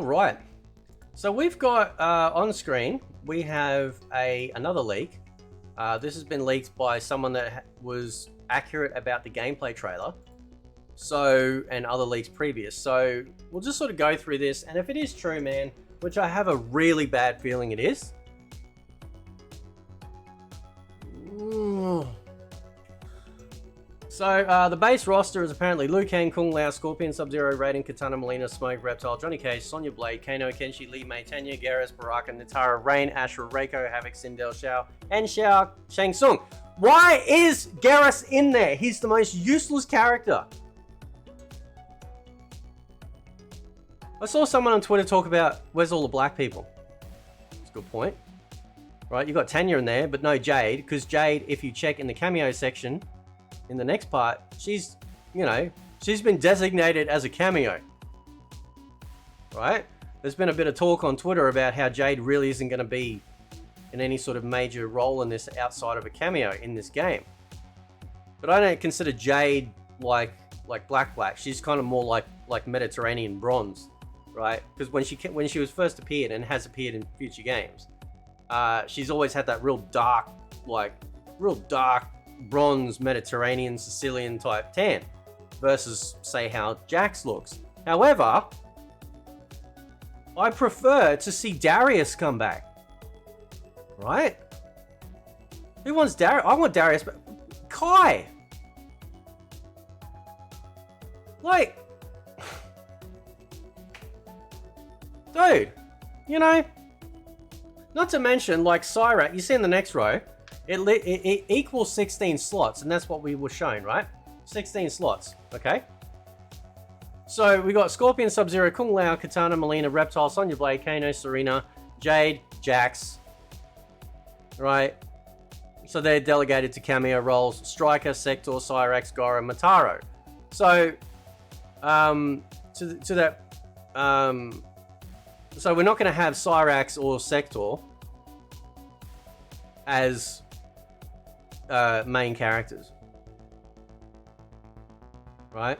right. So we've got on screen, we have another leak. This has been leaked by someone that was accurate about the gameplay trailer. So, and other leaks previous. So we'll just sort of go through this. And if it is true, man, which I have a really bad feeling it is. So the base roster is apparently Liu Kang, Kung Lao, Scorpion, Sub-Zero, Raiden, Katana, Melina, Smoke, Reptile, Johnny Cage, Sonya Blade, Kano, Kenshi, Li Mei, Tanya, Garrus, Baraka, Natara, Rain, Ashura, Reiko, Havoc, Sindel, Xiao, and Xiao Shang Tsung. Why is Garrus in there? He's the most useless character. I saw someone on Twitter talk about where's all the black people. That's a good point. Right, you got Tanya in there, but no Jade, because Jade, if you check in the cameo section, in the next part, she's, you know, she's been designated as a cameo. Right? There's been a bit of talk on Twitter about how Jade really isn't going to be in any sort of major role in this outside of a cameo in this game. But I don't consider Jade like black. She's kind of more like Mediterranean bronze, right? Because when she was first appeared and has appeared in future games, she's always had that real dark bronze Mediterranean Sicilian type tan versus say how Jax looks. However, I prefer to see Darius come back. Right? Who wants Darius? I want Darius, but Kai. Like, dude, you know, not to mention like Cyrax, you see in the next row, it equals 16 slots, and that's what we were shown, right? 16 slots, okay? So we got Scorpion, Sub-Zero, Kung Lao, Katana, Melina, Reptile, Sonya Blade, Kano, Serena, Jade, Jax, right? So they're delegated to cameo roles. Striker, Sector, Cyrax, Goro, Mataro. So, so we're not going to have Cyrax or Sector as main characters, right?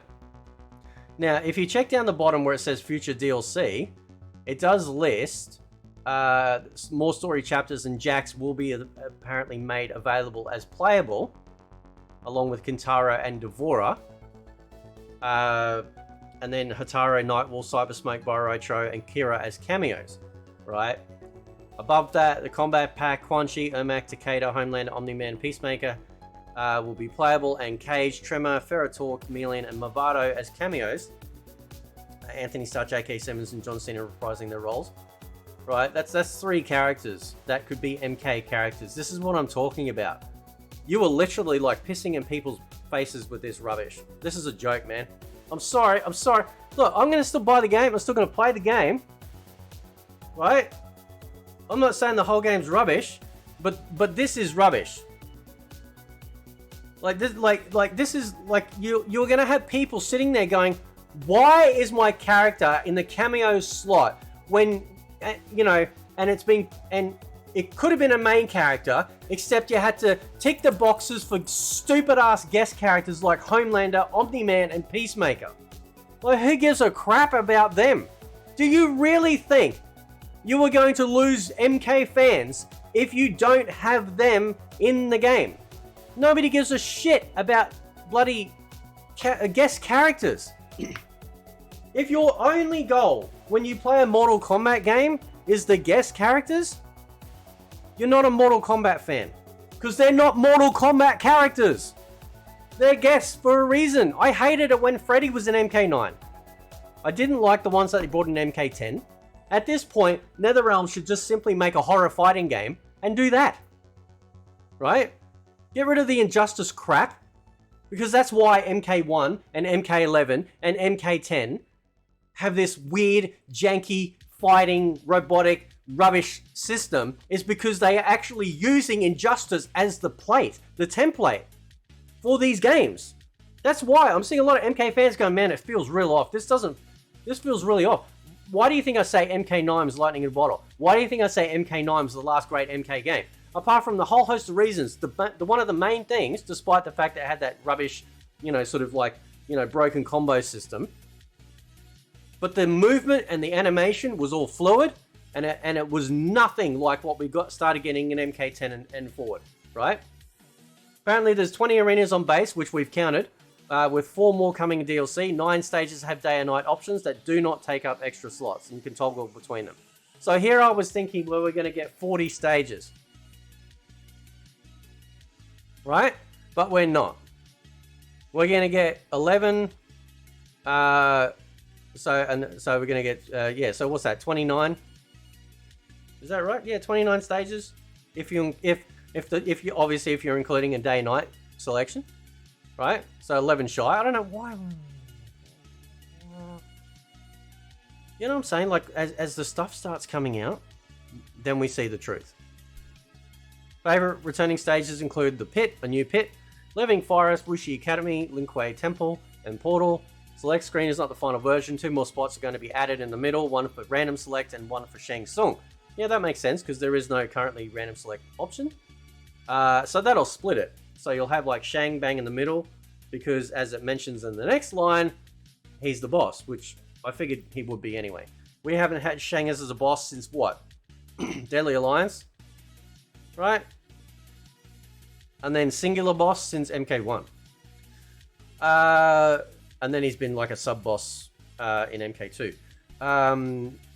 Now, if you check down the bottom where it says future DLC, it does list more story chapters, and Jax will be apparently made available as playable, along with Kintaro and Devora. And then Hataro, Nightwall, Cybersmoke, Boruto, and Kira as cameos, right? Above that, the Kombat Pack, Quan Chi, Ermac, Takeda, Homelander, Omni-Man, Peacemaker will be playable, and Cage, Tremor, Ferrotor, Chameleon, and Movado as cameos. Anthony Starr, J.K. Simmons, and John Cena reprising their roles. Right, that's 3 characters that could be MK characters. This is what I'm talking about. You were literally like pissing in people's faces with this rubbish. This is a joke, man. I'm sorry. Look, I'm gonna still buy the game. I'm still gonna play the game. Right? I'm not saying the whole game's rubbish, but this is rubbish. Like this is like you're gonna have people sitting there going, why is my character in the cameo slot when, you know, and it could have been a main character, except you had to tick the boxes for stupid ass guest characters like Homelander, Omni-Man, and Peacemaker. Like, who gives a crap about them? Do you really think you are going to lose MK fans if you don't have them in the game? Nobody gives a shit about bloody guest characters. If your only goal when you play a Mortal Kombat game is the guest characters, you're not a Mortal Kombat fan. Because they're not Mortal Kombat characters. They're guests for a reason. I hated it when Freddy was in MK9. I didn't like the ones that they brought in MK10. At this point, NetherRealm should just simply make a horror fighting game and do that. Right? Get rid of the Injustice crap. Because that's why MK1 and MK11 and MK10 have this weird, janky, fighting, robotic, rubbish system, is because they are actually using Injustice as the template for these games. That's why I'm seeing a lot of MK fans going, man, it feels real off. This feels really off. Why do you think I say MK9 is lightning in a bottle? Why do you think I say MK9 is the last great MK game? Apart from the whole host of reasons, the one of the main things, despite the fact that it had that rubbish, you know, sort of like, you know, broken combo system, but the movement and the animation was all fluid, and it was nothing like what we started getting in MK10 and forward, right? Apparently there's 20 arenas on base, which we've counted, with 4 more coming in DLC. 9 stages have day and night options that do not take up extra slots, and you can toggle between them. So here I was thinking, well, we're going to get 40 stages, right? But we're not. We're going to get 11. So we're going to get yeah. So what's that? 29. Is that right? Yeah, 29 stages. If you obviously if you're including a day night selection, right? So 11 shy. I don't know why. You know what I'm saying? Like, as the stuff starts coming out, then we see the truth. Favorite returning stages include the Pit, a new pit, Living Forest, Wuxi Academy, Linkway Temple, and Portal. Select screen is not the final version. 2 more spots are going to be added in the middle, one for random select and one for Shang Tsung. Yeah, that makes sense because there is no currently random select option. So that'll split it. So you'll have like Shang Bang in the middle because, as it mentions in the next line, he's the boss, which I figured he would be anyway. We haven't had Shang as a boss since what? Deadly Alliance? Right? And then singular boss since MK1. And then he's been like a sub-boss in MK2.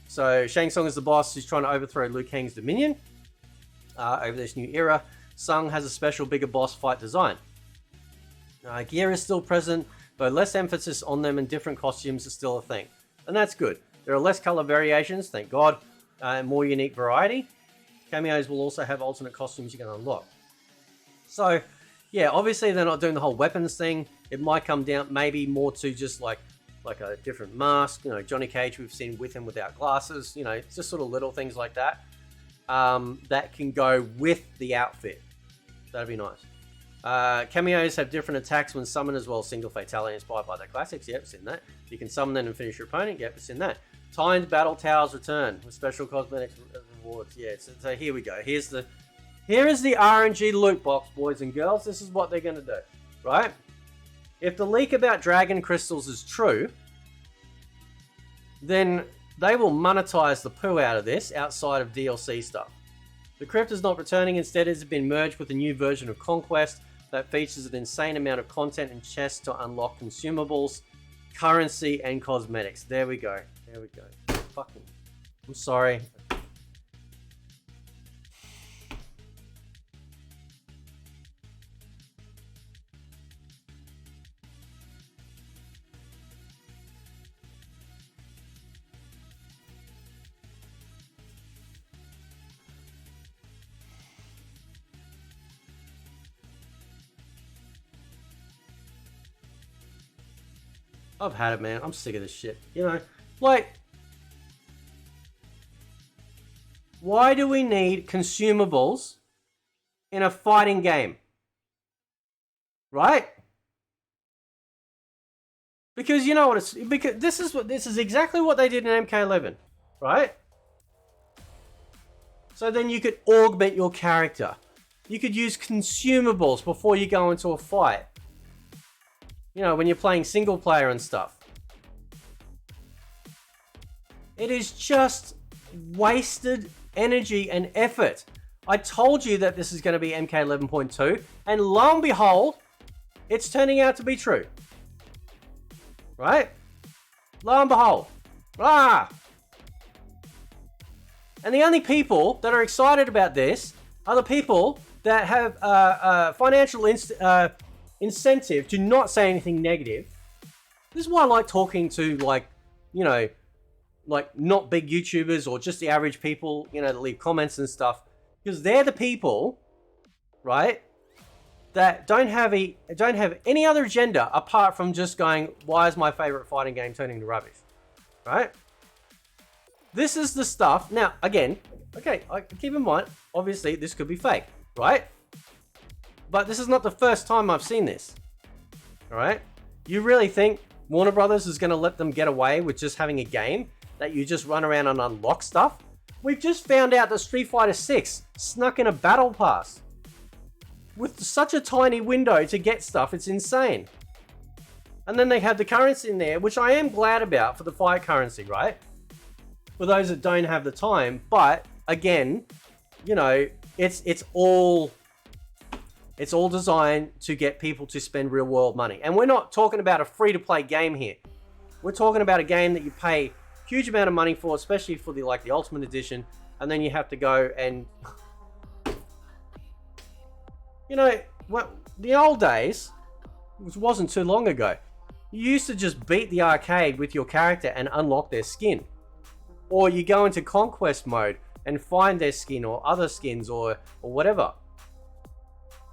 So Shang Tsung is the boss who's trying to overthrow Liu Kang's dominion over this new era. Tsung has a special bigger boss fight design. Gear is still present, though less emphasis on them and different costumes is still a thing. And that's good. There are less color variations, thank God, and more unique variety. Cameos will also have alternate costumes you can unlock. So, yeah, obviously they're not doing the whole weapons thing. It might come down maybe more to just like a different mask. You know, Johnny Cage we've seen with and without glasses. You know, it's just sort of little things like that that can go with the outfit. That'd be nice. Cameos have different attacks when summoned as well as single fatality inspired by the classics. Yep, seen that. You can summon them and finish your opponent. Yep, seen that. Timed battle towers return with special cosmetics rewards. Yeah, so here we go. Here is the RNG loot box, boys and girls. This is what they're going to do, right? If the leak about dragon crystals is true, then they will monetize the poo out of this outside of DLC stuff. The crypt is not returning. Instead, it has been merged with a new version of Conquest that features an insane amount of content and chests to unlock consumables, currency, and cosmetics. There we go. There we go. Fucking. I'm sorry. I've had it, man. I'm sick of this shit. You know, like, why do we need consumables in a fighting game? Right? Because you know what it's because this is exactly what they did in MK11, right? So then you could augment your character. You could use consumables before you go into a fight. You know, when you're playing single player and stuff. It is just wasted energy and effort. I told you that this is going to be MK11.2, and lo and behold, it's turning out to be true. Right? Lo and behold. Ah! And the only people that are excited about this are the people that have financial incentive to not say anything negative. This is why I like talking to, like, you know, like not big YouTubers or just the average people, you know, that leave comments and stuff, because they're the people, right, that don't have any other agenda apart from just going, why is my favorite fighting game turning to rubbish, right? This is the stuff. Now, again, okay, keep in mind, obviously this could be fake, right? But this is not the first time I've seen this. All right? You really think Warner Brothers is going to let them get away with just having a game that you just run around and unlock stuff? We've just found out that Street Fighter 6 snuck in a battle pass with such a tiny window to get stuff. It's insane. And then they have the currency in there, which I am glad about for the fight currency, right? For those that don't have the time. But again, you know, it's all designed to get people to spend real world money. And we're not talking about a free-to-play game here. We're talking about a game that you pay a huge amount of money for, especially for the Ultimate Edition, and then you have to go and you know, what the old days, which wasn't too long ago, you used to just beat the arcade with your character and unlock their skin. Or you go into conquest mode and find their skin or other skins or whatever.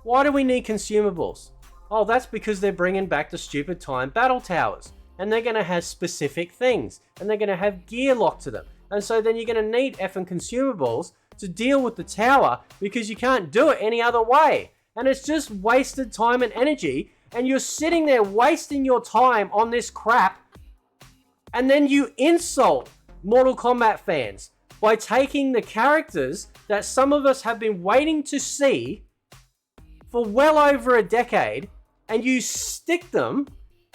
Why do we need consumables? Oh, that's because they're bringing back the stupid time battle towers. And they're going to have specific things. And they're going to have gear locked to them. And so then you're going to need effing consumables to deal with the tower because you can't do it any other way. And it's just wasted time and energy. And you're sitting there wasting your time on this crap. And then you insult Mortal Kombat fans by taking the characters that some of us have been waiting to see for well over a decade, and you stick them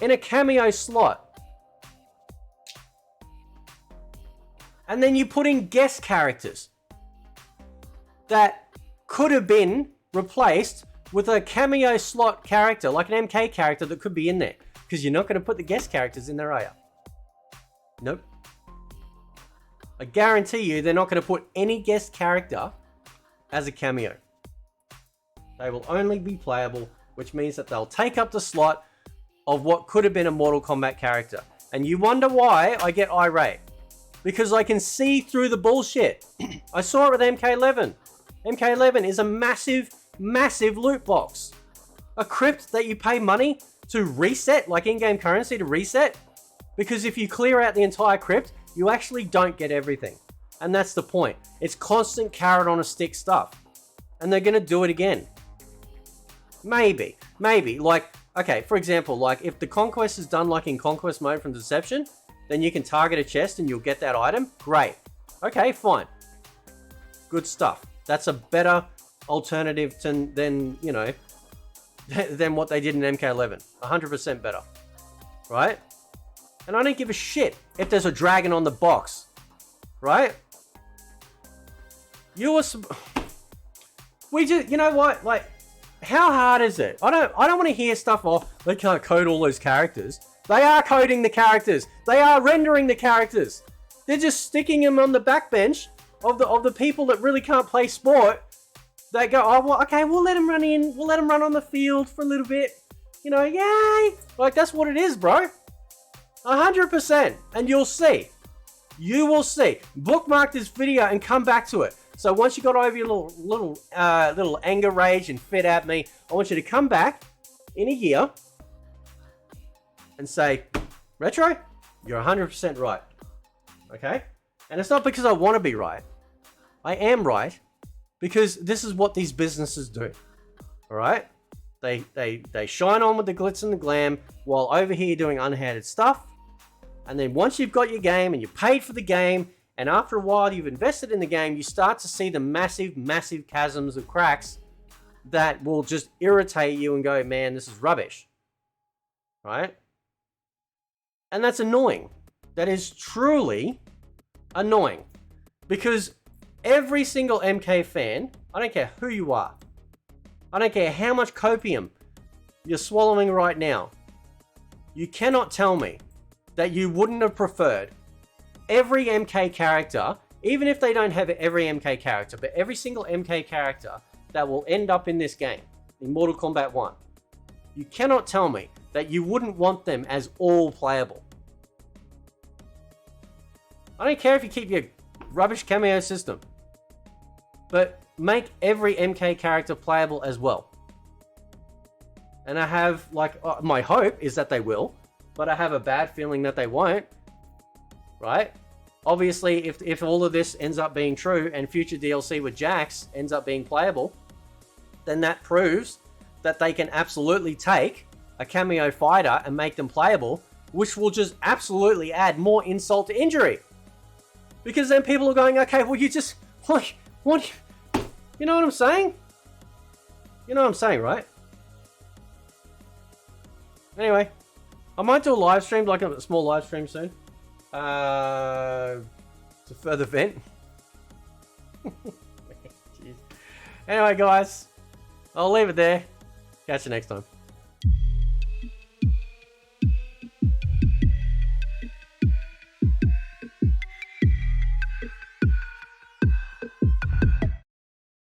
in a cameo slot. And then you put in guest characters that could have been replaced with a cameo slot character, like an MK character that could be in there. Because you're not going to put the guest characters in there, are you? Nope. I guarantee you they're not going to put any guest character as a cameo. They will only be playable, which means that they'll take up the slot of what could have been a Mortal Kombat character. And you wonder why I get irate. Because I can see through the bullshit. I saw it with MK11. MK11 is a massive, massive loot box. A crypt that you pay money to reset, like in-game currency to reset. Because if you clear out the entire crypt, you actually don't get everything. And that's the point. It's constant carrot on a stick stuff. And they're going to do it again. Maybe. Like, okay, for example, like if the conquest is done like in conquest mode from Deception, then you can target a chest and you'll get that item. Great. Okay, fine. Good stuff. That's a better alternative than you know, than what they did in MK11. 100% better. Right? And I don't give a shit if there's a dragon on the box. Right? You know what? Like, how hard is it? I don't want to hear stuff off. They can't code all those characters. They are coding the characters. They are rendering the characters. They're just sticking them on the backbench of the people that really can't play sport. They go, oh, well, okay, we'll let them run in. We'll let them run on the field for a little bit. You know, yay. Like, that's what it is, bro. 100%. And you'll see. You will see. Bookmark this video and come back to it. So once you got over your little anger rage and fit at me, I want you to come back in a year and say, Retro, you're 100% right. Okay? And it's not because I want to be right. I am right because this is what these businesses do. All right? They shine on with the glitz and the glam while over here doing unhanded stuff. And then once you've got your game and you paid for the game, and after a while you've invested in the game, you start to see the massive, massive chasms of cracks that will just irritate you and go, man, this is rubbish. Right? And that's annoying. That is truly annoying. Because every single MK fan, I don't care who you are, I don't care how much copium you're swallowing right now, you cannot tell me that you wouldn't have preferred every MK character, even if they don't have every MK character, but every single MK character that will end up in this game, in Mortal Kombat 1. You cannot tell me that you wouldn't want them as all playable. I don't care if you keep your rubbish cameo system, but make every MK character playable as well. And I have, like, my hope is that they will, but I have a bad feeling that they won't. Right? Obviously, if all of this ends up being true and future DLC with Jax ends up being playable, then that proves that they can absolutely take a cameo fighter and make them playable, which will just absolutely add more insult to injury. Because then people are going, okay, well, you just, like, what? You know what I'm saying? You know what I'm saying, right? Anyway, I might do a live stream, like a small live stream soon. To further vent. Jeez. Anyway, guys, I'll leave it there. Catch you next time.